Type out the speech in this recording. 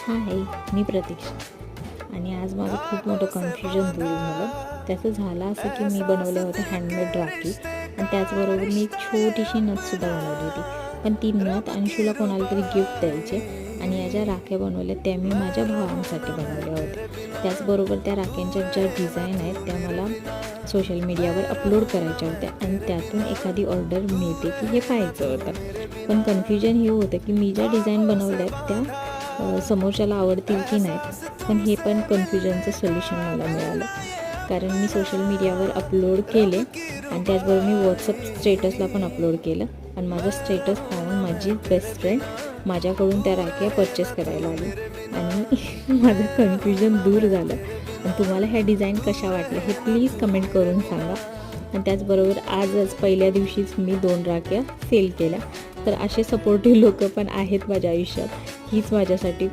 हाय, मी प्रतीक्षा आणि आज माझं खूप मोठं कन्फ्युजन दूर झालं. त्याचं झालं असं की मी बनवल्या होत्या हँडमेड राखी आणि त्याचबरोबर मी एक छोटीशी नथसुद्धा बनवली होती. पण ती नथ अंशूला कोणाला तरी गिफ्ट द्यायचे आणि या ज्या राख्या बनवल्या त्या मी माझ्या भावांसाठी बनवल्या होत्या. त्याचबरोबर त्या राख्यांच्या ज्या डिझाईन आहेत त्या मला सोशल मीडियावर अपलोड करायच्या होत्या आणि त्यातून एखादी ऑर्डर मिळते की हे पाहायचं होतं. पण कन्फ्युजन हे होतं की मी ज्या डिझाईन बनवल्या आहेत त्या समोरच्याला आवडतील की नाही. पण हे पण कन्फ्युजनचं सोल्युशन मला मिळालं, कारण मी सोशल मीडियावर अपलोड केले आणि त्याचबरोबर मी व्हॉट्सअप स्टेटसला पण अपलोड केलं आणि माझं स्टेटस पाहून माझी बेस्ट फ्रेंड माझ्याकडून त्या राख्या परचेस करायला आली आणि माझं कन्फ्युजन दूर झालं. आणि तुम्हाला ह्या डिझाईन कशा वाटल्या हे प्लीज कमेंट करून सांगा. आणि त्याचबरोबर आजच पहिल्या दिवशीच मी 2 राख्या सेल केल्या. तर असे सपोर्टिव्ह लोक पण आहेत माझ्या आयुष्यात. हीच माझ्यासाठी